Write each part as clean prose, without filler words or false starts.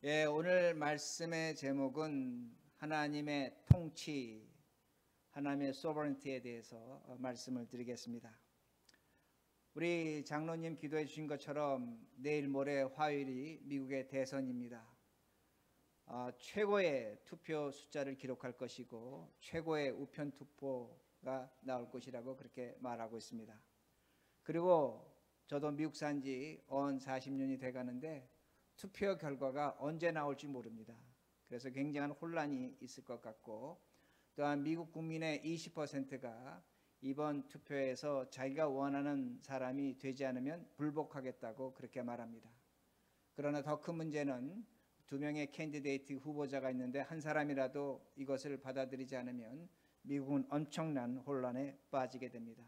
오늘 말씀의 제목은 하나님의 통치, 하나님의 소버런티에 대해서 말씀을 드리겠습니다. 우리 장로님 기도해 주신 것처럼 내일 모레 화요일이 미국의 대선입니다. 최고의 투표 숫자를 기록할 것이고 최고의 우편 투표가 나올 것이라고 그렇게 말하고 있습니다. 그리고 저도 미국 산지 40년이 돼가는데 투표 결과가 언제 나올지 모릅니다. 그래서 굉장한 혼란이 있을 것 같고, 또한 미국 국민의 20%가 이번 투표에서 자기가 원하는 사람이 되지 않으면 불복하겠다고 그렇게 말합니다. 그러나 더 큰 문제는 두 명의 캔디데이트 후보자가 있는데 한 사람이라도 이것을 받아들이지 않으면 미국은 엄청난 혼란에 빠지게 됩니다.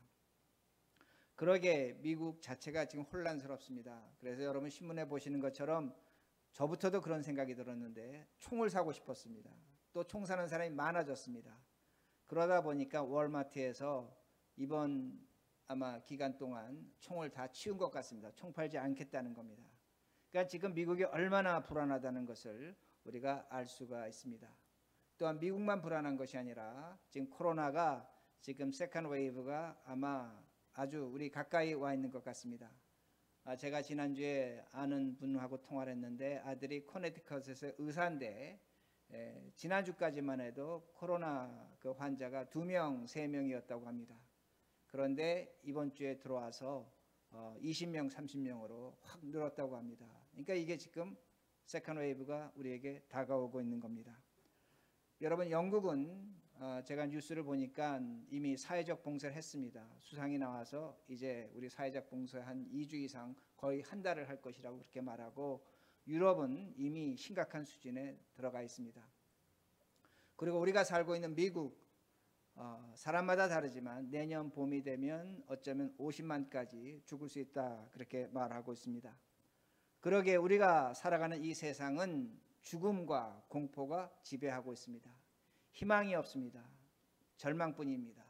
그러게 미국 자체가 지금 혼란스럽습니다. 그래서 여러분 신문에 보시는 것처럼 저부터도 그런 생각이 들었는데 총을 사고 싶었습니다. 또 총 사는 사람이 많아졌습니다. 그러다 보니까 월마트에서 이번 아마 기간 동안 총을 다 치운 것 같습니다. 총 팔지 않겠다는 겁니다. 그러니까 지금 미국이 얼마나 불안하다는 것을 우리가 알 수가 있습니다. 또한 미국만 불안한 것이 아니라 지금 코로나가 지금 세컨드 웨이브가 아마 아주 우리 가까이 와 있는 것 같습니다. 제가 지난주에 아는 분하고 통화를 했는데 아들이 코네티컷에서 의사인데 지난주까지만 해도 코로나 그 환자가 2명, 3명이었다고 합니다. 그런데 이번 주에 들어와서 20명, 30명으로 확 늘었다고 합니다. 그러니까 이게 지금 세컨드 웨이브가 우리에게 다가오고 있는 겁니다. 여러분, 영국은 제가 뉴스를 보니까 이미 사회적 봉쇄를 했습니다. 수상이 나와서 이제 우리 사회적 봉쇄 한 2주 이상 거의 한 달을 할 것이라고 그렇게 말하고, 유럽은 이미 심각한 수준에 들어가 있습니다. 그리고 우리가 살고 있는 미국, 사람마다 다르지만 내년 봄이 되면 어쩌면 50만까지 죽을 수 있다 그렇게 말하고 있습니다. 그러기에 우리가 살아가는 이 세상은 죽음과 공포가 지배하고 있습니다. 희망이 없습니다. 절망뿐입니다.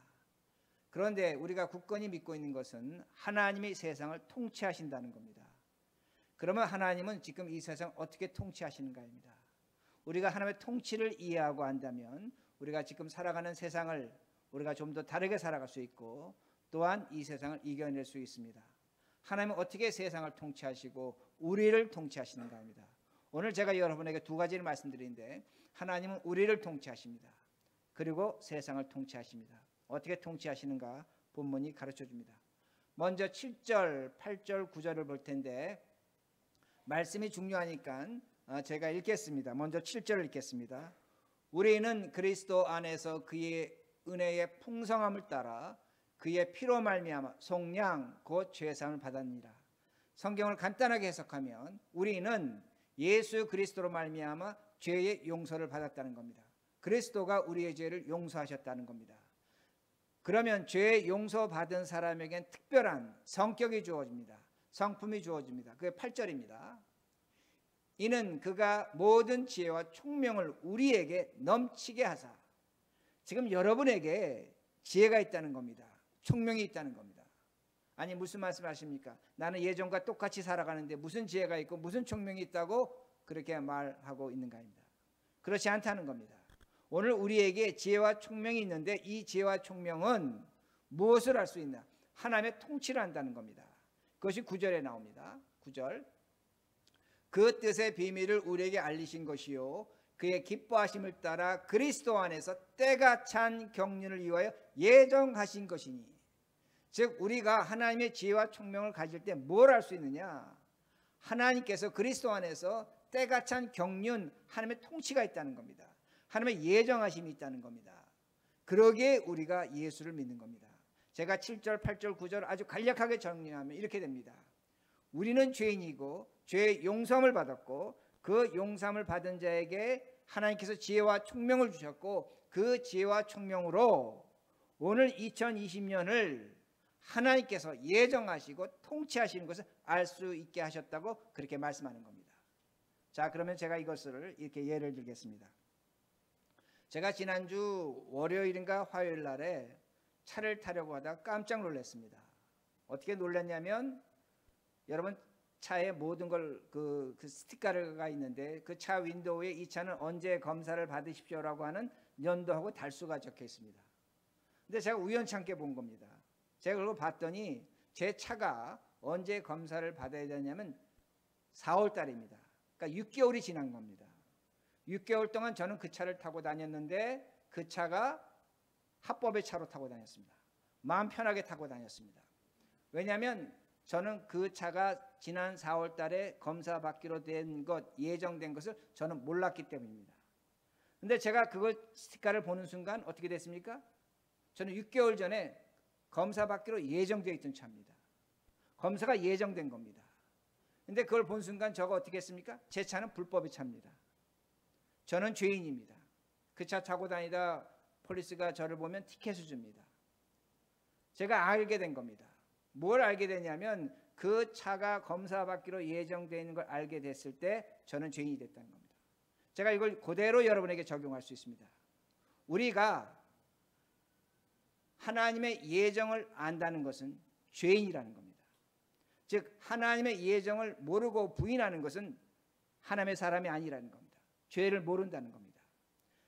그런데 우리가 굳건히 믿고 있는 것은 하나님이 세상을 통치하신다는 겁니다. 그러면 하나님은 지금 이 세상을 어떻게 통치하시는가입니다. 우리가 하나님의 통치를 이해하고 안다면 우리가 지금 살아가는 세상을 우리가 좀 더 다르게 살아갈 수 있고, 또한 이 세상을 이겨낼 수 있습니다. 하나님은 어떻게 세상을 통치하시고 우리를 통치하시는가입니다. 오늘 제가 여러분에게 두 가지를 말씀드리는데, 하나님은 우리를 통치하십니다. 그리고 세상을 통치하십니다. 어떻게 통치하시는가 본문이 가르쳐줍니다. 먼저 7절, 8절, 9절을 볼 텐데 말씀이 중요하니까 제가 읽겠습니다. 먼저 7절을 읽겠습니다. 우리는 그리스도 안에서 그의 은혜의 풍성함을 따라 그의 피로 말미암아 속량 곧 죄사함을 받았느니라. 성경을 간단하게 해석하면 우리는 예수 그리스도로 말미암아 죄의 용서를 받았다는 겁니다. 그리스도가 우리의 죄를 용서하셨다는 겁니다. 그러면 죄의 용서받은 사람에겐 특별한 성격이 주어집니다. 성품이 주어집니다. 그게 8절입니다. 이는 그가 모든 지혜와 총명을 우리에게 넘치게 하사. 지금 여러분에게 지혜가 있다는 겁니다. 총명이 있다는 겁니다. 아니, 무슨 말씀하십니까? 나는 예전과 똑같이 살아가는데 무슨 지혜가 있고 무슨 총명이 있다고 그렇게 말하고 있는가입니다. 그렇지 않다는 겁니다. 오늘 우리에게 지혜와 총명이 있는데 이 지혜와 총명은 무엇을 할 수 있나? 하나님의 통치를 한다는 겁니다. 그것이 9절에 나옵니다. 9절. 그 뜻의 비밀을 우리에게 알리신 것이요 그의 기뻐하심을 따라 그리스도 안에서 때가 찬 경륜을 위하여 예정하신 것이니. 즉 우리가 하나님의 지혜와 총명을 가질 때 뭘 할 수 있느냐? 하나님께서 그리스도 안에서 때가 찬 경륜, 하나님의 통치가 있다는 겁니다. 하나님의 예정하심이 있다는 겁니다. 그러기에 우리가 예수를 믿는 겁니다. 제가 7절, 8절, 9절 아주 간략하게 정리하면 이렇게 됩니다. 우리는 죄인이고 죄의 용서함을 받았고 그 용서함을 받은 자에게 하나님께서 지혜와 총명을 주셨고 그 지혜와 총명으로 오늘 2020년을 하나님께서 예정하시고 통치하시는 것을 알 수 있게 하셨다고 그렇게 말씀하는 겁니다. 자, 그러면 제가 이것을 이렇게 예를 들겠습니다. 제가 지난주 월요일인가 화요일 날에 차를 타려고 하다가 깜짝 놀랐습니다. 어떻게 놀랐냐면, 여러분 차에 모든 걸 그 스티커가 있는데 그 차 윈도우에 이 차는 언제 검사를 받으십시오라고 하는 연도하고 달수가 적혀 있습니다. 근데 제가 우연찮게 본 겁니다. 제가 그걸 봤더니 제 차가 언제 검사를 받아야 되냐면 4월 달입니다. 그러니까 6개월이 지난 겁니다. 6개월 동안 저는 그 차를 타고 다녔는데 그 차가 합법의 차로 타고 다녔습니다. 마음 편하게 타고 다녔습니다. 왜냐하면 저는 그 차가 지난 4월 달에 검사 받기로 된 것, 예정된 것을 저는 몰랐기 때문입니다. 근데 제가 그걸 스티커를 보는 순간 어떻게 됐습니까? 저는 6개월 전에 검사 받기로 예정되어 있던 차입니다. 검사가 예정된 겁니다. 근데 그걸 본 순간 저가 어떻게 했습니까? 제 차는 불법의 차입니다. 저는 죄인입니다. 그 차 타고 다니다 폴리스가 저를 보면 티켓을 줍니다. 제가 알게 된 겁니다. 뭘 알게 되냐면 그 차가 검사 받기로 예정되어 있는 걸 알게 됐을 때 저는 죄인이 됐다는 겁니다. 제가 이걸 그대로 여러분에게 적용할 수 있습니다. 우리가 하나님의 예정을 안다는 것은 죄인이라는 겁니다. 즉 하나님의 예정을 모르고 부인하는 것은 하나님의 사람이 아니라는 겁니다. 죄를 모른다는 겁니다.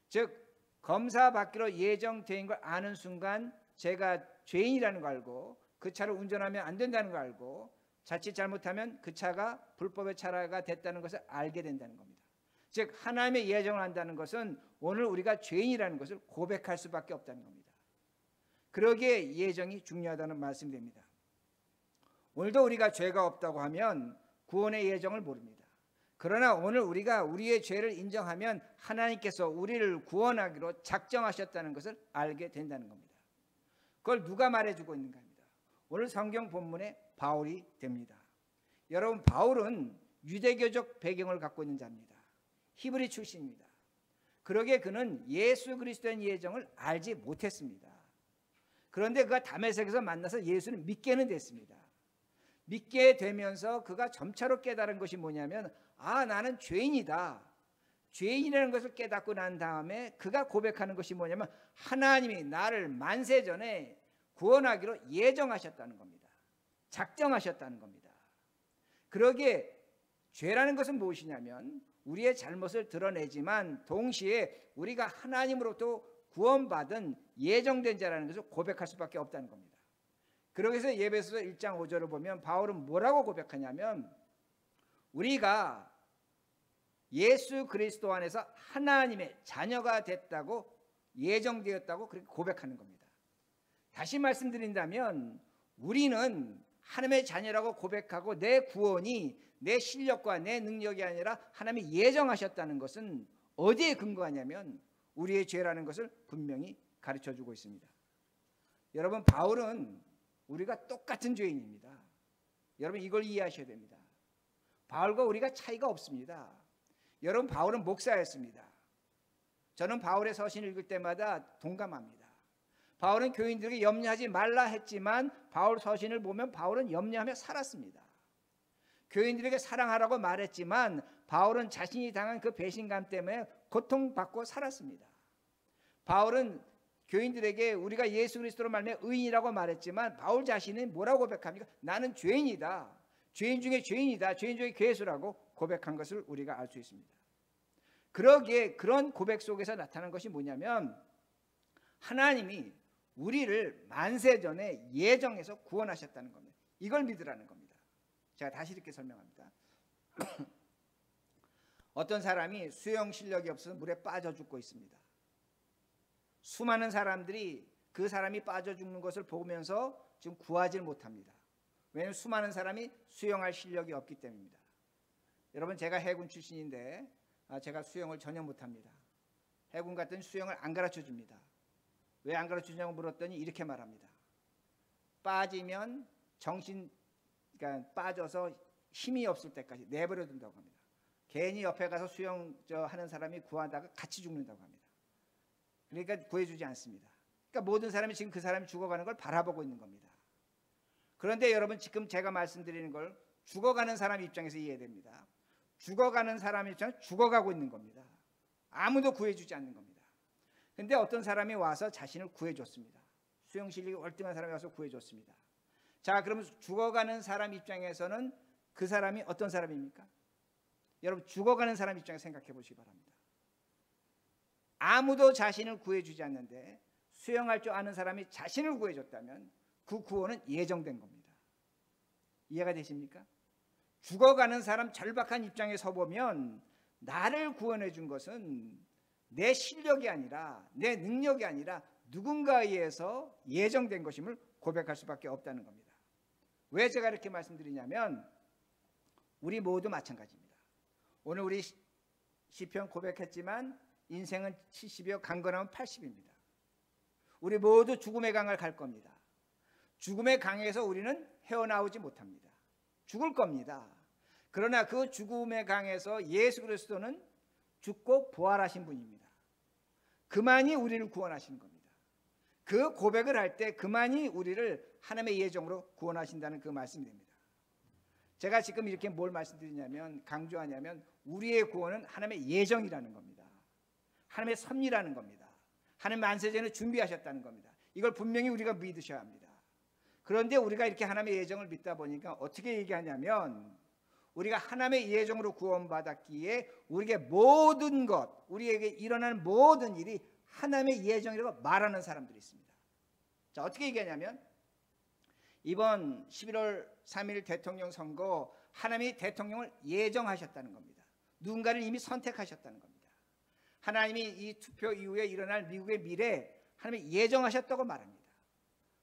즉 검사 받기로 예정된 걸 아는 순간 제가 죄인이라는 걸 알고 그 차를 운전하면 안 된다는 걸 알고 자칫 잘못하면 그 차가 불법의 차가 됐다는 것을 알게 된다는 겁니다. 즉 하나님의 예정을 안다는 것은 오늘 우리가 죄인이라는 것을 고백할 수밖에 없다는 겁니다. 그러기에 예정이 중요하다는 말씀이 됩니다. 오늘도 우리가 죄가 없다고 하면 구원의 예정을 모릅니다. 그러나 오늘 우리가 우리의 죄를 인정하면 하나님께서 우리를 구원하기로 작정하셨다는 것을 알게 된다는 겁니다. 그걸 누가 말해주고 있는가 합니다. 오늘 성경 본문에 바울이 됩니다. 여러분 바울은 유대교적 배경을 갖고 있는 자입니다. 히브리 출신입니다. 그러기에 그는 예수 그리스도의 예정을 알지 못했습니다. 그런데 그가 다메섹에서 만나서 예수를 믿게는 됐습니다. 믿게 되면서 그가 점차로 깨달은 것이 뭐냐면 나는 죄인이다. 죄인이라는 것을 깨닫고 난 다음에 그가 고백하는 것이 뭐냐면 하나님이 나를 만세 전에 구원하기로 예정하셨다는 겁니다. 작정하셨다는 겁니다. 그러기에 죄라는 것은 무엇이냐면 우리의 잘못을 드러내지만 동시에 우리가 하나님으로부터 구원받은 예정된 자라는 것을 고백할 수밖에 없다는 겁니다. 그러기 위해서 에베소서 1장 5절을 보면 바울은 뭐라고 고백하냐면 우리가 예수 그리스도 안에서 하나님의 자녀가 됐다고 예정되었다고 그렇게 고백하는 겁니다. 다시 말씀드린다면 우리는 하나님의 자녀라고 고백하고 내 구원이 내 실력과 내 능력이 아니라 하나님이 예정하셨다는 것은 어디에 근거하냐면 우리의 죄라는 것을 분명히 가르쳐주고 있습니다. 여러분 바울은 우리가 똑같은 죄인입니다. 여러분 이걸 이해하셔야 됩니다. 바울과 우리가 차이가 없습니다. 여러분 바울은 목사였습니다. 저는 바울의 서신을 읽을 때마다 동감합니다. 바울은 교인들에게 염려하지 말라 했지만 바울 서신을 보면 바울은 염려하며 살았습니다. 교인들에게 사랑하라고 말했지만 바울은 자신이 당한 그 배신감 때문에 고통받고 살았습니다. 바울은 교인들에게 우리가 예수 그리스도로 말미암아 의인이라고 말했지만 바울 자신은 뭐라고 고백합니까? 나는 죄인이다. 죄인 중에 죄인이다. 죄인 중에 괴수라고 고백한 것을 우리가 알 수 있습니다. 그러기에 그런 고백 속에서 나타난 것이 뭐냐면 하나님이 우리를 만세 전에 예정해서 구원하셨다는 겁니다. 이걸 믿으라는 겁니다. 제가 다시 이렇게 설명합니다. 어떤 사람이 수영 실력이 없어서 물에 빠져 죽고 있습니다. 수많은 사람들이 그 사람이 빠져 죽는 것을 보면서 지금 구하지 못합니다. 왜냐하면 수많은 사람이 수영할 실력이 없기 때문입니다. 여러분 제가 해군 출신인데 제가 수영을 전혀 못합니다. 해군 갔더니 수영을 안 가르쳐줍니다. 왜 안 가르쳐주냐고 물었더니 이렇게 말합니다. 빠지면 그러니까 빠져서 힘이 없을 때까지 내버려 둔다고 합니다. 괜히 옆에 가서 수영 하는 사람이 구하다가 같이 죽는다고 합니다. 그러니까 구해주지 않습니다. 그러니까 모든 사람이 지금 그 사람이 죽어가는 걸 바라보고 있는 겁니다. 그런데 여러분 지금 제가 말씀드리는 걸 죽어가는 사람 입장에서 이해됩니다. 죽어가는 사람 입장에서 죽어가고 있는 겁니다. 아무도 구해주지 않는 겁니다. 그런데 어떤 사람이 와서 자신을 구해줬습니다. 수영 실력이 월등한 사람이 와서 구해줬습니다. 자, 그러면 죽어가는 사람 입장에서는 그 사람이 어떤 사람입니까? 여러분, 죽어가는 사람 입장에서 생각해 보시기 바랍니다. 아무도 자신을 구해주지 않는데 수영할 줄 아는 사람이 자신을 구해줬다면 그 구원은 예정된 겁니다. 이해가 되십니까? 죽어가는 사람 절박한 입장에 서 보면 나를 구원해 준 것은 내 실력이 아니라 내 능력이 아니라 누군가에 의해서 예정된 것임을 고백할 수밖에 없다는 겁니다. 왜 제가 이렇게 말씀드리냐면 우리 모두 마찬가지입니다. 오늘 우리 시편 고백했지만 인생은 70이요 강건하면 80입니다. 우리 모두 죽음의 강을 갈 겁니다. 죽음의 강에서 우리는 헤어나오지 못합니다. 죽을 겁니다. 그러나 그 죽음의 강에서 예수 그리스도는 죽고 부활하신 분입니다. 그만이 우리를 구원하신 겁니다. 그 고백을 할 때 그만이 우리를 하나님의 예정으로 구원하신다는 그 말씀이 됩니다. 제가 지금 이렇게 뭘 말씀드리냐면 강조하냐면 우리의 구원은 하나님의 예정이라는 겁니다. 하나님의 섭리라는 겁니다. 하나님 만세전에 준비하셨다는 겁니다. 이걸 분명히 우리가 믿으셔야 합니다. 그런데 우리가 이렇게 하나님의 예정을 믿다 보니까 어떻게 얘기하냐면 우리가 하나님의 예정으로 구원받았기에 우리에게 모든 것, 우리에게 일어나는 모든 일이 하나님의 예정이라고 말하는 사람들이 있습니다. 자, 어떻게 얘기하냐면 이번 11월 3일 대통령 선거 하나님이 대통령을 예정하셨다는 겁니다. 누군가를 이미 선택하셨다는 겁니다. 하나님이 이 투표 이후에 일어날 미국의 미래 하나님이 예정하셨다고 말합니다.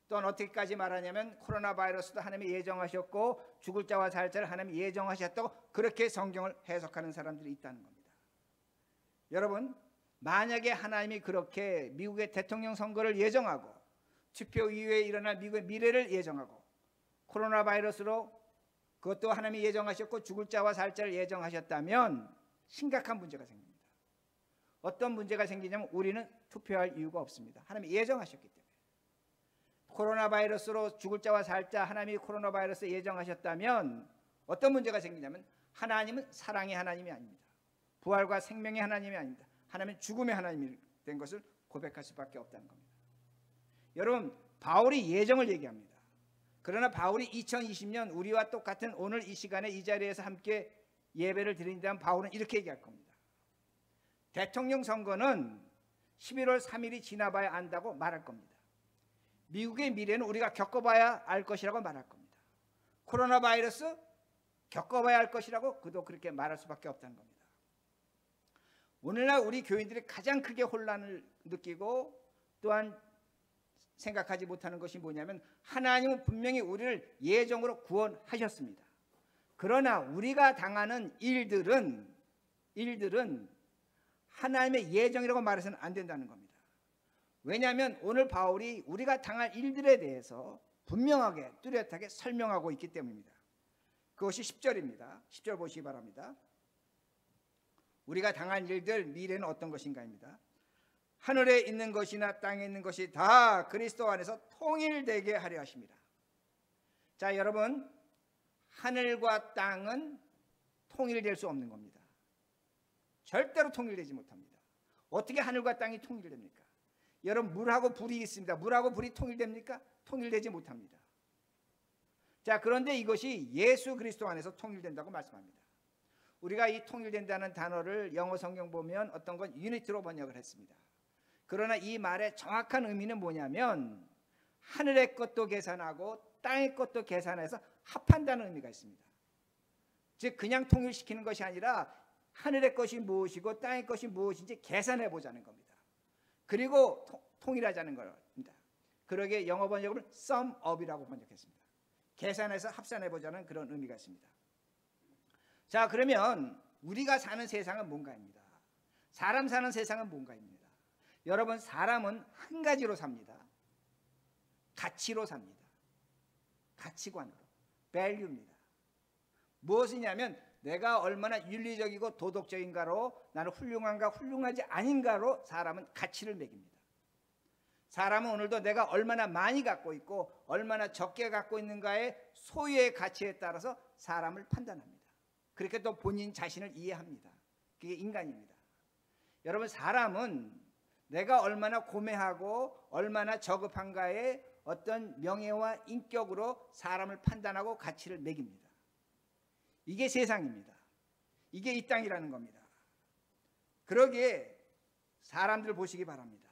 또한 어떻게까지 말하냐면 코로나 바이러스도 하나님이 예정하셨고 죽을 자와 살 자를 하나님이 예정하셨다고 그렇게 성경을 해석하는 사람들이 있다는 겁니다. 여러분, 만약에 하나님이 그렇게 미국의 대통령 선거를 예정하고 투표 이후에 일어날 미국의 미래를 예정하고 코로나 바이러스로 그것도 하나님이 예정하셨고 죽을 자와 살 자를 예정하셨다면 심각한 문제가 생깁니다. 어떤 문제가 생기냐면 우리는 투표할 이유가 없습니다. 하나님이 예정하셨기 때문에. 코로나 바이러스로 죽을 자와 살 자 하나님이 코로나 바이러스 예정하셨다면 어떤 문제가 생기냐면 하나님은 사랑의 하나님이 아닙니다. 부활과 생명의 하나님이 아닙니다. 하나님은 죽음의 하나님이 된 것을 고백할 수밖에 없다는 겁니다. 여러분, 바울이 예정을 얘기합니다. 그러나 바울이 2020년 우리와 똑같은 오늘 이 시간에 이 자리에서 함께 예배를 드린다면 바울은 이렇게 얘기할 겁니다. 대통령 선거는 11월 3일이 지나봐야 안다고 말할 겁니다. 미국의 미래는 우리가 겪어봐야 알 것이라고 말할 겁니다. 코로나 바이러스 겪어봐야 할 것이라고 그도 그렇게 말할 수밖에 없다는 겁니다. 오늘날 우리 교인들이 가장 크게 혼란을 느끼고 또한 생각하지 못하는 것이 뭐냐면 하나님은 분명히 우리를 예정으로 구원하셨습니다. 그러나 우리가 당하는 일들은 하나님의 예정이라고 말해서는 안 된다는 겁니다. 왜냐하면 오늘 바울이 우리가 당할 일들에 대해서 분명하게 뚜렷하게 설명하고 있기 때문입니다. 그것이 10절입니다. 10절 보시기 바랍니다. 우리가 당할 일들 미래는 어떤 것인가입니다. 하늘에 있는 것이나 땅에 있는 것이 다 그리스도 안에서 통일되게 하려 하십니다. 자, 여러분, 하늘과 땅은 통일될 수 없는 겁니다. 절대로 통일되지 못합니다. 어떻게 하늘과 땅이 통일됩니까? 여러분, 물하고 불이 있습니다. 물하고 불이 통일됩니까? 통일되지 못합니다. 자, 그런데 이것이 예수 그리스도 안에서 통일된다고 말씀합니다. 우리가 이 통일된다는 단어를 영어 성경 보면 어떤 건 유니트로 번역을 했습니다. 그러나 이 말의 정확한 의미는 뭐냐면 하늘의 것도 계산하고 땅의 것도 계산해서 합한다는 의미가 있습니다. 즉 그냥 통일시키는 것이 아니라 하늘의 것이 무엇이고 땅의 것이 무엇인지 계산해 보자는 겁니다. 그리고 통일하자는 겁니다. 그러게 영어 번역으로 sum up이라고 번역했습니다. 계산해서 합산해 보자는 그런 의미가 있습니다. 자, 그러면 우리가 사는 세상은 뭔가입니다. 사람 사는 세상은 뭔가입니다. 여러분, 사람은 한 가지로 삽니다. 가치로 삽니다. 가치관으로. value입니다. 무엇이냐면 내가 얼마나 윤리적이고 도덕적인가로 나는 훌륭한가 훌륭하지 아닌가로 사람은 가치를 매깁니다. 사람은 오늘도 내가 얼마나 많이 갖고 있고 얼마나 적게 갖고 있는가의 소유의 가치에 따라서 사람을 판단합니다. 그렇게 또 본인 자신을 이해합니다. 그게 인간입니다. 여러분, 사람은 내가 얼마나 고매하고 얼마나 저급한가의 어떤 명예와 인격으로 사람을 판단하고 가치를 매깁니다. 이게 세상입니다. 이게 이 땅이라는 겁니다. 그러기에 사람들 보시기 바랍니다.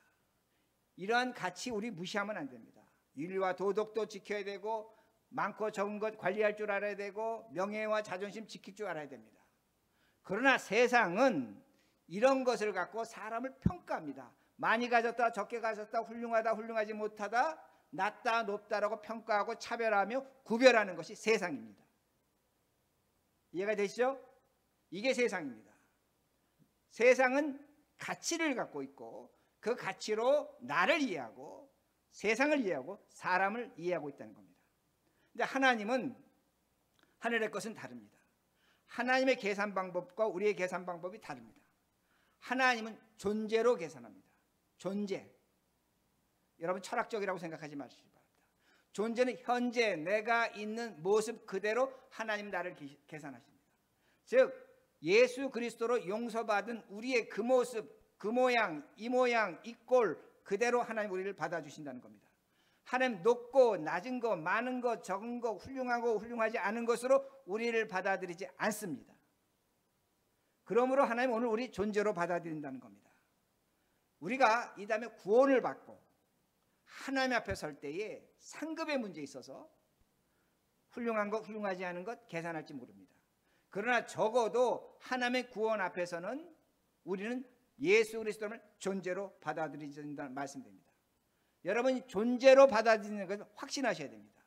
이러한 가치 우리 무시하면 안 됩니다. 윤리와 도덕도 지켜야 되고 많고 적은 것 관리할 줄 알아야 되고 명예와 자존심 지킬 줄 알아야 됩니다. 그러나 세상은 이런 것을 갖고 사람을 평가합니다. 많이 가졌다, 적게 가졌다, 훌륭하다, 훌륭하지 못하다, 낮다, 높다라고 평가하고 차별하며 구별하는 것이 세상입니다. 이해가 되시죠? 이게 세상입니다. 세상은 가치를 갖고 있고 그 가치로 나를 이해하고 세상을 이해하고 사람을 이해하고 있다는 겁니다. 근데 하나님은 하늘의 것은 다릅니다. 하나님의 계산 방법과 우리의 계산 방법이 다릅니다. 하나님은 존재로 계산합니다. 존재. 여러분 철학적이라고 생각하지 마시기 바랍니다. 존재는 현재 내가 있는 모습 그대로 하나님 나를 계산하십니다. 즉 예수 그리스도로 용서받은 우리의 그 모습, 그 모양, 이 모양, 이 꼴 그대로 하나님 우리를 받아주신다는 겁니다. 하나님 높고 낮은 것, 많은 것, 적은 것, 훌륭하고 훌륭하지 않은 것으로 우리를 받아들이지 않습니다. 그러므로 하나님 오늘 우리 존재로 받아들인다는 겁니다. 우리가 이 다음에 구원을 받고 하나님 앞에 설 때에 상급의 문제에 있어서 훌륭한 것, 훌륭하지 않은 것 계산할지 모릅니다. 그러나 적어도 하나님의 구원 앞에서는 우리는 예수 그리스도를 존재로 받아들인다는 말씀입니다. 여러분이 존재로 받아들이는 것을 확신하셔야 됩니다.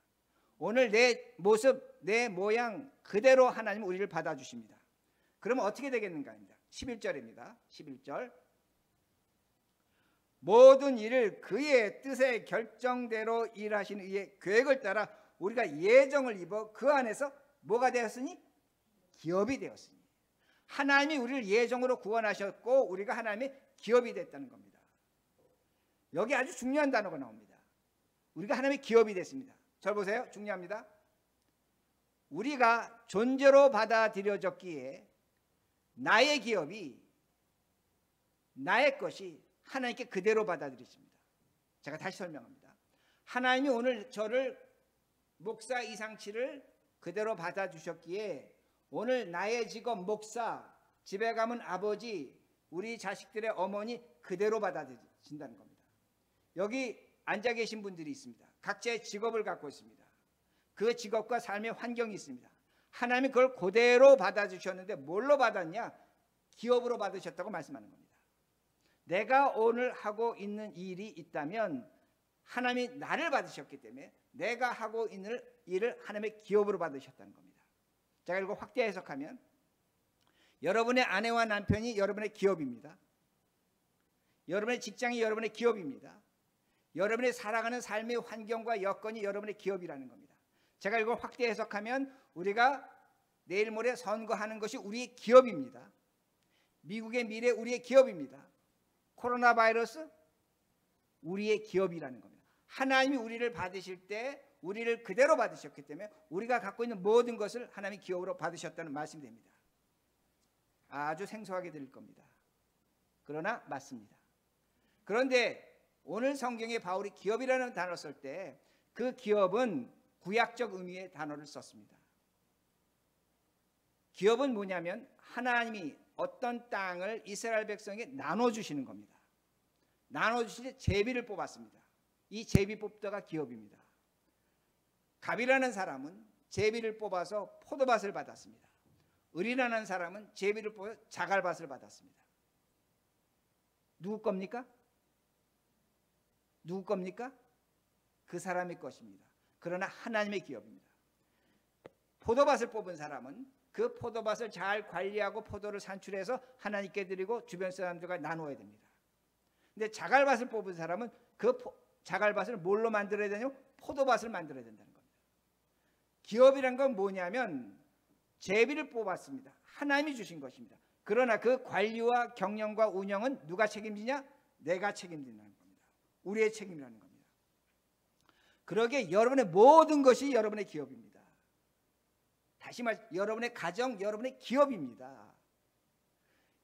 오늘 내 모습, 내 모양 그대로 하나님 우리를 받아주십니다. 그러면 어떻게 되겠는가 합니다. 11절입니다. 11절 모든 일을 그의 뜻의 결정대로 일하시는 이의 계획을 따라 우리가 예정을 입어 그 안에서 뭐가 되었으니? 기업이 되었으니. 하나님이 우리를 예정으로 구원하셨고 우리가 하나님의 기업이 됐다는 겁니다. 여기 아주 중요한 단어가 나옵니다. 우리가 하나님의 기업이 됐습니다. 절 보세요. 중요합니다. 우리가 존재로 받아들여졌기에 나의 기업이 나의 것이 하나님께 그대로 받아들이십니다. 제가 다시 설명합니다. 하나님이 오늘 저를 목사 이상치를 그대로 받아주셨기에 오늘 나의 직업 목사, 집에 가면 아버지, 우리 자식들의 어머니 그대로 받아들이신다는 겁니다. 여기 앉아 계신 분들이 있습니다. 각자의 직업을 갖고 있습니다. 그 직업과 삶의 환경이 있습니다. 하나님이 그걸 그대로 받아주셨는데 뭘로 받았냐? 기업으로 받으셨다고 말씀하는 겁니다. 내가 오늘 하고 있는 일이 있다면 하나님이 나를 받으셨기 때문에 내가 하고 있는 일을 하나님의 기업으로 받으셨다는 겁니다. 제가 이거 확대 해석하면 여러분의 아내와 남편이 여러분의 기업입니다. 여러분의 직장이 여러분의 기업입니다. 여러분이 살아가는 삶의 환경과 여건이 여러분의 기업이라는 겁니다. 제가 이걸 확대 해석하면 우리가 내일 모레 선거하는 것이 우리의 기업입니다. 미국의 미래 우리의 기업입니다. 코로나 바이러스 우리의 기업이라는 겁니다. 하나님이 우리를 받으실 때 우리를 그대로 받으셨기 때문에 우리가 갖고 있는 모든 것을 하나님이 기업으로 받으셨다는 말씀이 됩니다. 아주 생소하게 들릴 겁니다. 그러나 맞습니다. 그런데 오늘 성경에 바울이 기업이라는 단어를 쓸 때 그 기업은 구약적 의미의 단어를 썼습니다. 기업은 뭐냐면 하나님이 어떤 땅을 이스라엘 백성에게 나눠주시는 겁니다. 나눠주실 때 제비를 뽑았습니다. 이 제비 뽑다가 기업입니다. 갑이라는 사람은 제비를 뽑아서 포도밭을 받았습니다. 을이라는 사람은 제비를 뽑아서 자갈밭을 받았습니다. 누구 겁니까? 누구 겁니까? 그 사람의 것입니다. 그러나 하나님의 기업입니다. 포도밭을 뽑은 사람은 그 포도밭을 잘 관리하고 포도를 산출해서 하나님께 드리고 주변 사람들과 나누어야 됩니다. 근데 자갈밭을 뽑은 사람은 그 자갈밭을 뭘로 만들어야 되냐면 포도밭을 만들어야 된다는 겁니다. 기업이란 건 뭐냐면 제비를 뽑았습니다. 하나님이 주신 것입니다. 그러나 그 관리와 경영과 운영은 누가 책임지냐? 내가 책임진다는 겁니다. 우리의 책임이라는 겁니다. 그러기에 여러분의 모든 것이 여러분의 기업입니다. 다시 말해 여러분의 가정, 여러분의 기업입니다.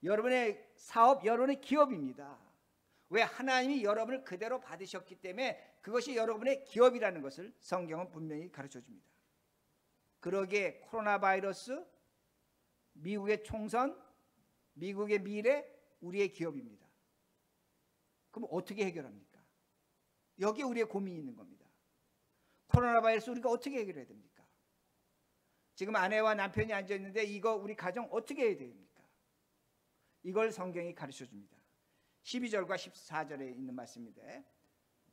여러분의 사업, 여러분의 기업입니다. 왜? 하나님이 여러분을 그대로 받으셨기 때문에 그것이 여러분의 기업이라는 것을 성경은 분명히 가르쳐 줍니다. 그러기에 코로나 바이러스, 미국의 총선, 미국의 미래, 우리의 기업입니다. 그럼 어떻게 해결합니까? 여기에 우리의 고민이 있는 겁니다. 코로나 바이러스 우리가 어떻게 해결해야 됩니까? 지금 아내와 남편이 앉아 있는데 이거 우리 가정 어떻게 해야 됩니까? 이걸 성경이 가르쳐 줍니다. 12절과 14절에 있는 말씀인데,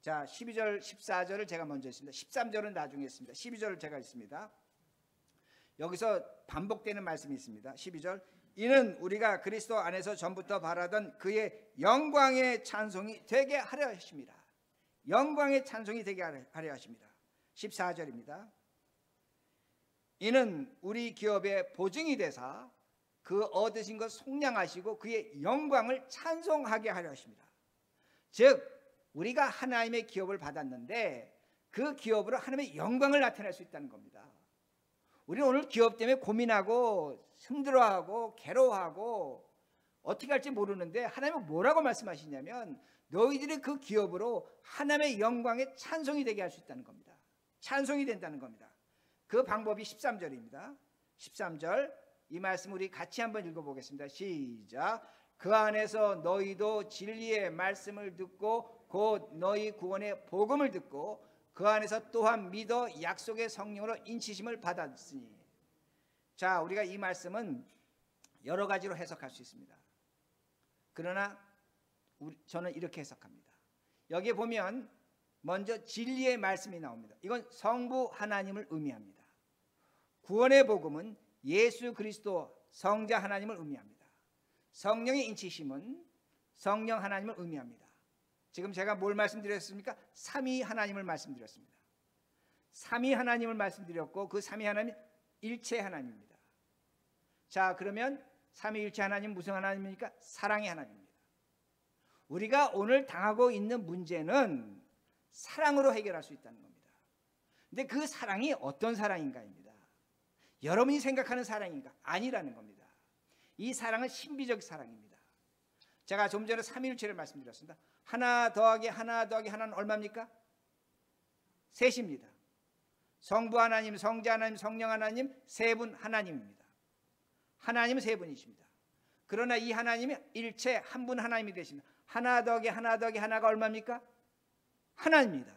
자, 12절 14절을 제가 먼저 했습니다. 13절은 나중에 했습니다. 12절을 제가 했습니다. 여기서 반복되는 말씀이 있습니다. 12절, 이는 우리가 그리스도 안에서 전부터 바라던 그의 영광의 찬송이 되게 하려 하십니다. 영광의 찬송이 되게 하려 하십니다. 14절입니다. 이는 우리 기업의 보증이 되사 그 얻으신 것 속량하시고 그의 영광을 찬송하게 하려 하십니다. 즉 우리가 하나님의 기업을 받았는데 그 기업으로 하나님의 영광을 나타낼 수 있다는 겁니다. 우리는 오늘 기업 때문에 고민하고 힘들어하고 괴로워하고 어떻게 할지 모르는데 하나님은 뭐라고 말씀하시냐면 너희들이 그 기업으로 하나님의 영광에 찬송이 되게 할 수 있다는 겁니다. 찬송이 된다는 겁니다. 그 방법이 13절입니다. 13절 이 말씀 우리 같이 한번 읽어보겠습니다. 시작. 그 안에서 너희도 진리의 말씀을 듣고 곧 너희 구원의 복음을 듣고 그 안에서 또한 믿어 약속의 성령으로 인치심을 받았으니. 자, 우리가 이 말씀은 여러 가지로 해석할 수 있습니다. 그러나 저는 이렇게 해석합니다. 여기에 보면 먼저 진리의 말씀이 나옵니다. 이건 성부 하나님을 의미합니다. 구원의 복음은 예수 그리스도 성자 하나님을 의미합니다. 성령의 인치심은 성령 하나님을 의미합니다. 지금 제가 뭘 말씀드렸습니까? 삼위 하나님을 말씀드렸습니다. 삼위 하나님을 말씀드렸고 그 삼위 하나님 일체 하나님입니다. 자, 그러면 삼위일체 하나님 무슨 하나님입니까? 사랑의 하나님입니다. 우리가 오늘 당하고 있는 문제는 사랑으로 해결할 수 있다는 겁니다. 근데 그 사랑이 어떤 사랑인가입니다. 여러분이 생각하는 사랑인가? 아니라는 겁니다. 이 사랑은 신비적 사랑입니다. 제가 좀 전에 삼위일체를 말씀드렸습니다. 하나 더하기 하나 더하기 하나는 얼마입니까? 셋입니다. 성부 하나님, 성자 하나님, 성령 하나님, 세 분 하나님입니다. 하나님은 세 분이십니다. 그러나 이 하나님이 일체 한 분 하나님이 되십니다. 하나 더하기 하나 더하기 하나가 얼마입니까? 하나입니다.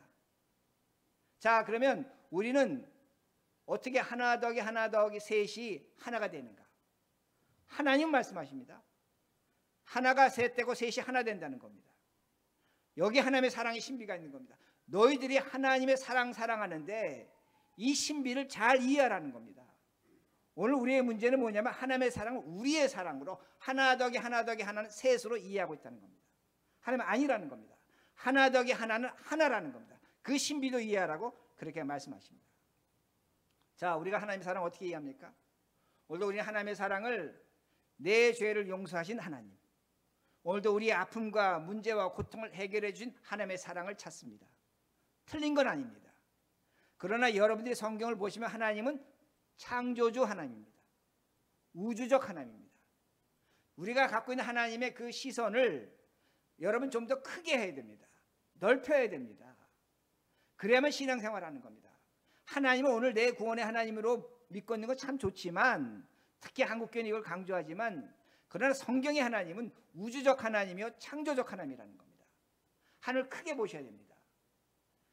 자, 그러면 우리는 어떻게 하나 더하기 셋이 하나가 되는가? 하나님 말씀하십니다. 하나가 셋 되고 셋이 하나 된다는 겁니다. 여기 하나님의 사랑의 신비가 있는 겁니다. 너희들이 하나님의 사랑하는데 이 신비를 잘 이해하라는 겁니다. 오늘 우리의 문제는 뭐냐면 하나님의 사랑을 우리의 사랑으로 하나 더하기 하나는 셋으로 이해하고 있다는 겁니다. 하나님은 아니라는 겁니다. 하나 더하기 하나는 하나라는 겁니다. 그 신비도 이해하라고 그렇게 말씀하십니다. 자, 우리가 하나님의 사랑 어떻게 이해합니까? 오늘도 우리는 하나님의 사랑을 내 죄를 용서하신 하나님, 오늘도 우리의 아픔과 문제와 고통을 해결해 주신 하나님의 사랑을 찾습니다. 틀린 건 아닙니다. 그러나 여러분들이 성경을 보시면 하나님은 창조주 하나님입니다. 우주적 하나님입니다. 우리가 갖고 있는 하나님의 그 시선을 여러분 좀 더 크게 해야 됩니다. 넓혀야 됩니다. 그래야만 신앙생활하는 겁니다. 하나님은 오늘 내 구원의 하나님으로 믿고 있는 건 참 좋지만, 특히 한국교회는 이걸 강조하지만, 그러나 성경의 하나님은 우주적 하나님이요 창조적 하나님이라는 겁니다. 하늘을 크게 보셔야 됩니다.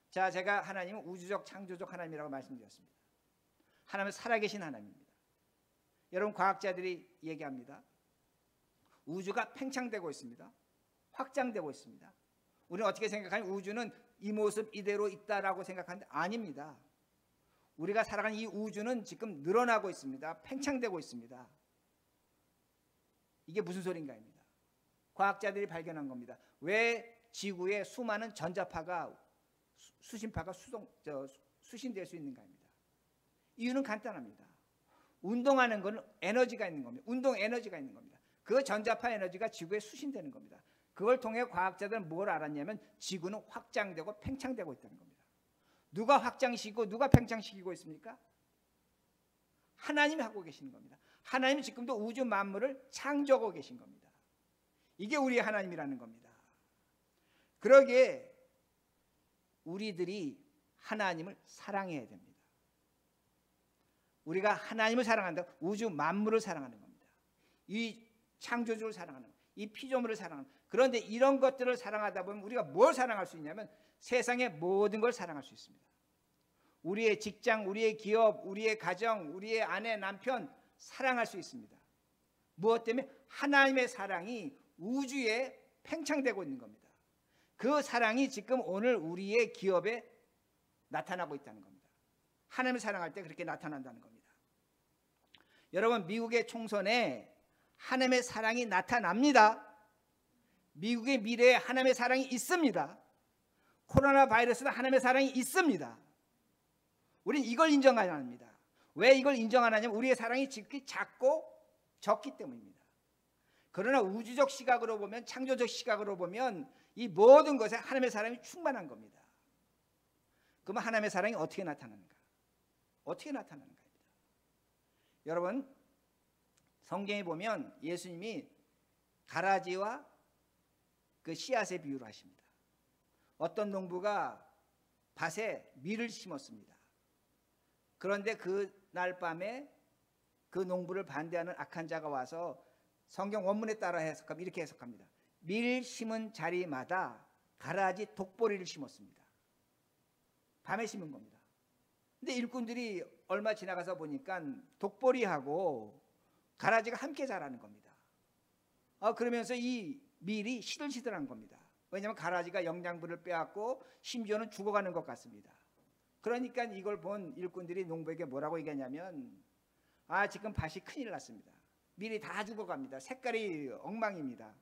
자, 제가 하나님은 우주적 창조적 하나님이라고 말씀드렸습니다. 하나님은 살아계신 하나님입니다. 여러분, 과학자들이 얘기합니다. 우주가 팽창되고 있습니다. 확장되고 있습니다. 우리는 어떻게 생각하냐면 우주는 이 모습 이대로 있다라고 생각하는데 아닙니다. 우리가 살아가는 이 우주는 지금 늘어나고 있습니다. 팽창되고 있습니다. 이게 무슨 소린가입니다. 과학자들이 발견한 겁니다. 왜 지구에 수많은 전자파가 수신파가 수신될 수 있는가입니다. 이유는 간단합니다. 운동하는 것은 에너지가 있는 겁니다. 운동 에너지가 있는 겁니다. 그 전자파 에너지가 지구에 수신되는 겁니다. 그걸 통해 과학자들은 뭘 알았냐면 지구는 확장되고 팽창되고 있다는 겁니다. 누가 확장시키고 누가 팽창시키고 있습니까? 하나님이 하고 계시는 겁니다. 하나님이 지금도 우주 만물을 창조하고 계신 겁니다. 이게 우리의 하나님이라는 겁니다. 그러기에 우리들이 하나님을 사랑해야 됩니다. 우리가 하나님을 사랑한다고 우주 만물을 사랑하는 겁니다. 이 창조주를 사랑하는, 이 피조물을 사랑하는. 그런데 이런 것들을 사랑하다 보면 우리가 뭘 사랑할 수 있냐면 세상의 모든 걸 사랑할 수 있습니다. 우리의 직장, 우리의 기업, 우리의 가정, 우리의 아내, 남편 사랑할 수 있습니다. 무엇 때문에? 하나님의 사랑이 우주에 팽창되고 있는 겁니다. 그 사랑이 지금 오늘 우리의 기업에 나타나고 있다는 겁니다. 하나님을 사랑할 때 그렇게 나타난다는 겁니다. 여러분, 미국의 총선에 하나님의 사랑이 나타납니다. 미국의 미래에 하나님의 사랑이 있습니다. 코로나 바이러스는 하나님의 사랑이 있습니다. 우리는 이걸 인정 안 합니다. 왜 이걸 인정 안 하냐면 우리의 사랑이 지극히 작고 적기 때문입니다. 그러나 우주적 시각으로 보면, 창조적 시각으로 보면 이 모든 것에 하나님의 사랑이 충만한 겁니다. 그러면 하나님의 사랑이 어떻게 나타나는가? 어떻게 나타나는가입니다. 여러분, 성경에 보면 예수님이 가라지와 그 씨앗의 비유를 하십니다. 어떤 농부가 밭에 밀을 심었습니다. 그런데 그날 밤에 그 농부를 반대하는 악한 자가 와서 성경 원문에 따라 해석하면 이렇게 해석합니다. 밀 심은 자리마다 가라지 독보리를 심었습니다. 밤에 심은 겁니다. 근데 일꾼들이 얼마 지나가서 보니까 독보리하고 가라지가 함께 자라는 겁니다. 그러면서 이 밀이 시들시들한 겁니다. 왜냐하면 가라지가 영양분을 빼앗고 심지어는 죽어가는 것 같습니다. 그러니까 이걸 본 일꾼들이 농부에게 뭐라고 얘기하냐면, 지금 밭이 큰일 났습니다. 밀이 다 죽어갑니다. 색깔이 엉망입니다.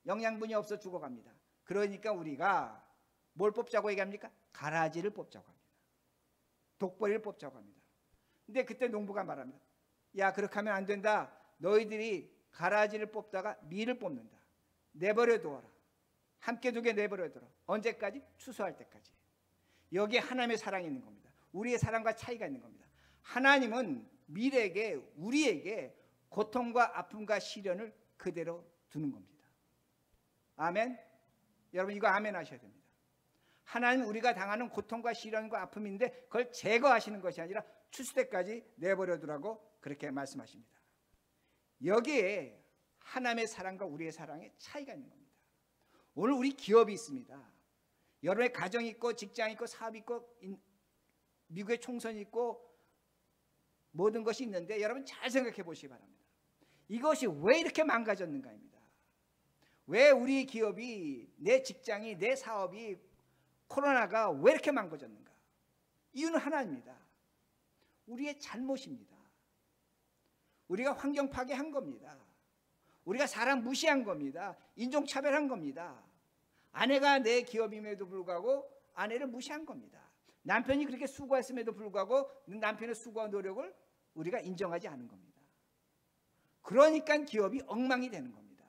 영양분이 없어 죽어갑니다. 그러니까 우리가 뭘 뽑자고 얘기합니까? 가라지를 뽑자고 합니다. 독보리를 뽑자고 합니다. 근데 그때 농부가 말합니다. 야, 그렇게 하면 안 된다. 너희들이 가라지를 뽑다가 밀을 뽑는다. 내버려 두어라. 함께 두게 내버려 두어라. 언제까지? 추수할 때까지. 여기에 하나님의 사랑이 있는 겁니다. 우리의 사랑과 차이가 있는 겁니다. 하나님은 밀에게, 우리에게 고통과 아픔과 시련을 그대로 두는 겁니다. 아멘. 여러분, 이거 아멘 하셔야 됩니다. 하나님, 우리가 당하는 고통과 시련과 아픔인데 그걸 제거하시는 것이 아니라 추수 때까지 내버려 두라고 그렇게 말씀하십니다. 여기에 하나님의 사랑과 우리의 사랑의 차이가 있는 겁니다. 오늘 우리 기업이 있습니다. 여러분의 가정이 있고 직장이 있고 사업이 있고 미국의 총선이 있고 모든 것이 있는데 여러분 잘 생각해 보시기 바랍니다. 이것이 왜 이렇게 망가졌는가입니다. 왜 우리 기업이, 내 직장이, 내 사업이, 코로나가 왜 이렇게 망가졌는가? 이유는 하나입니다. 우리의 잘못입니다. 우리가 환경 파괴한 겁니다. 우리가 사람 무시한 겁니다. 인종차별한 겁니다. 아내가 내 기업임에도 불구하고 아내를 무시한 겁니다. 남편이 그렇게 수고했음에도 불구하고 남편의 수고와 노력을 우리가 인정하지 않은 겁니다. 그러니까 기업이 엉망이 되는 겁니다.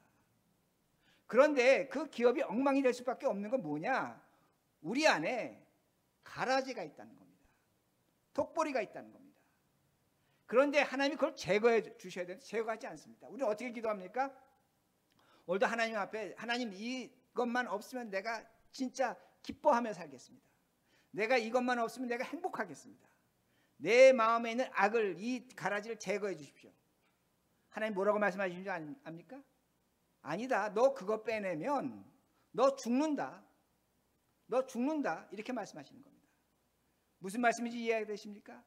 그런데 그 기업이 엉망이 될 수밖에 없는 건 뭐냐? 우리 안에 가라지가 있다는 겁니다. 독보리가 있다는 겁니다. 그런데 하나님이 그걸 제거해 주셔야 되는데 제거하지 않습니다. 우리는 어떻게 기도합니까? 오늘도 하나님 앞에, 하나님 이것만 없으면 내가 진짜 기뻐하며 살겠습니다. 내가 이것만 없으면 내가 행복하겠습니다. 내 마음에 있는 악을, 이 가라지를 제거해 주십시오. 하나님 뭐라고 말씀하시는 줄 압니까? 아니다. 너 그거 빼내면 너 죽는다. 너 죽는다. 이렇게 말씀하시는 겁니다. 무슨 말씀인지 이해되십니까?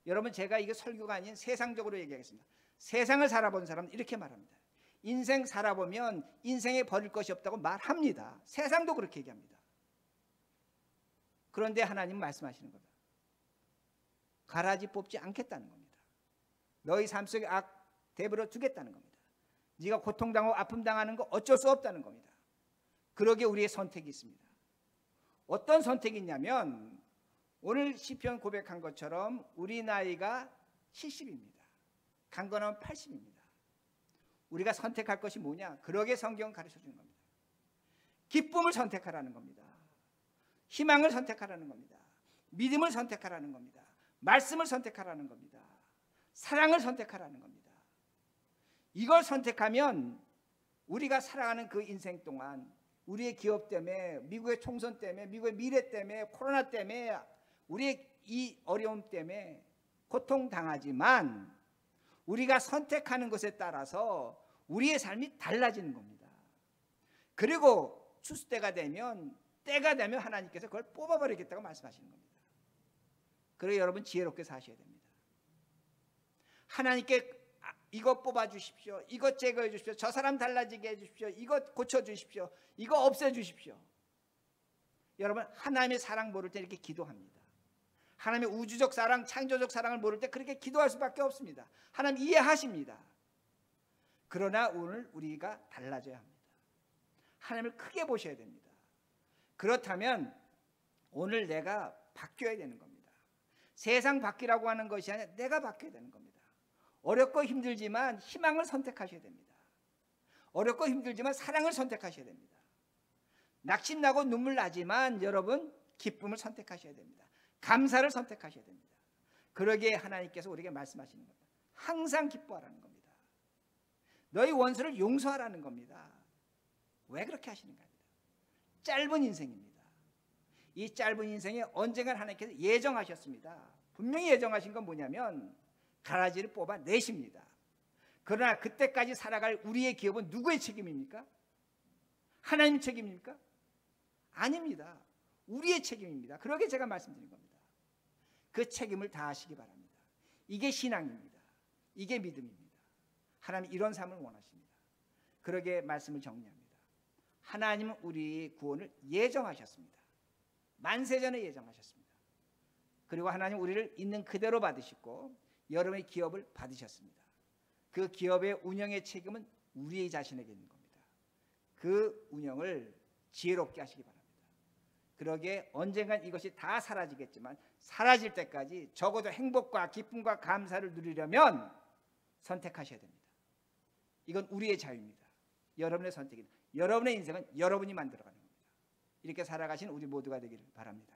여러분, 제가 이게 설교가 아닌 세상적으로 얘기하겠습니다. 세상을 살아본 사람은 이렇게 말합니다. 인생 살아보면 인생에 버릴 것이 없다고 말합니다. 세상도 그렇게 얘기합니다. 그런데 하나님은 말씀하시는 겁니다. 가라지 뽑지 않겠다는 겁니다. 너희 삶 속에 악 내버려 두겠다는 겁니다. 네가 고통당하고 아픔당하는 거 어쩔 수 없다는 겁니다. 그러기에 우리의 선택이 있습니다. 어떤 선택이 있냐면 오늘 시편 고백한 것처럼 우리 나이가 70입니다. 강건하면 80입니다. 우리가 선택할 것이 뭐냐? 그러게 성경은 가르쳐주는 겁니다. 기쁨을 선택하라는 겁니다. 희망을 선택하라는 겁니다. 믿음을 선택하라는 겁니다. 말씀을 선택하라는 겁니다. 사랑을 선택하라는 겁니다. 이걸 선택하면 우리가 살아가는 그 인생 동안 우리의 기업 때문에, 미국의 총선 때문에, 미국의 미래 때문에, 코로나 때문에, 우리의 이 어려움 때문에 고통당하지만 우리가 선택하는 것에 따라서 우리의 삶이 달라지는 겁니다. 그리고 추수 때가 되면 하나님께서 그걸 뽑아버리겠다고 말씀하시는 겁니다. 그래서 여러분 지혜롭게 사셔야 됩니다. 하나님께 이것 뽑아주십시오, 이것 제거해 주십시오, 저 사람 달라지게 해주십시오, 이것 고쳐주십시오, 이거 없애주십시오. 여러분 하나님의 사랑 모를 때 이렇게 기도합니다. 하나님의 우주적 사랑, 창조적 사랑을 모를 때 그렇게 기도할 수밖에 없습니다. 하나님 이해하십니다. 그러나 오늘 우리가 달라져야 합니다. 하나님을 크게 보셔야 됩니다. 그렇다면 오늘 내가 바뀌어야 되는 겁니다. 세상 바뀌라고 하는 것이 아니라 내가 바뀌어야 되는 겁니다. 어렵고 힘들지만 희망을 선택하셔야 됩니다. 어렵고 힘들지만 사랑을 선택하셔야 됩니다. 낙심나고 눈물 나지만 여러분 기쁨을 선택하셔야 됩니다. 감사를 선택하셔야 됩니다. 그러기에 하나님께서 우리에게 말씀하시는 겁니다. 항상 기뻐하라는 겁니다. 너희 원수를 용서하라는 겁니다. 왜 그렇게 하시는가 합니다. 짧은 인생입니다. 이 짧은 인생에 언젠가 하나님께서 예정하셨습니다. 분명히 예정하신 건 뭐냐면 가라지를 뽑아내십니다. 그러나 그때까지 살아갈 우리의 기업은 누구의 책임입니까? 하나님 책임입니까? 아닙니다. 우리의 책임입니다. 그러게 제가 말씀드린 겁니다. 그 책임을 다하시기 바랍니다. 이게 신앙입니다. 이게 믿음입니다. 하나님 이런 삶을 원하십니다. 그러게 말씀을 정리합니다. 하나님은 우리 구원을 예정하셨습니다. 만세전에 예정하셨습니다. 그리고 하나님 우리를 있는 그대로 받으시고 여러분의 기업을 받으셨습니다. 그 기업의 운영의 책임은 우리 자신에게 있는 겁니다. 그 운영을 지혜롭게 하시기 바랍니다. 그러기에 언젠간 이것이 다 사라지겠지만 사라질 때까지 적어도 행복과 기쁨과 감사를 누리려면 선택하셔야 됩니다. 이건 우리의 자유입니다. 여러분의 선택입니다. 여러분의 인생은 여러분이 만들어가는 겁니다. 이렇게 살아가신 우리 모두가 되기를 바랍니다.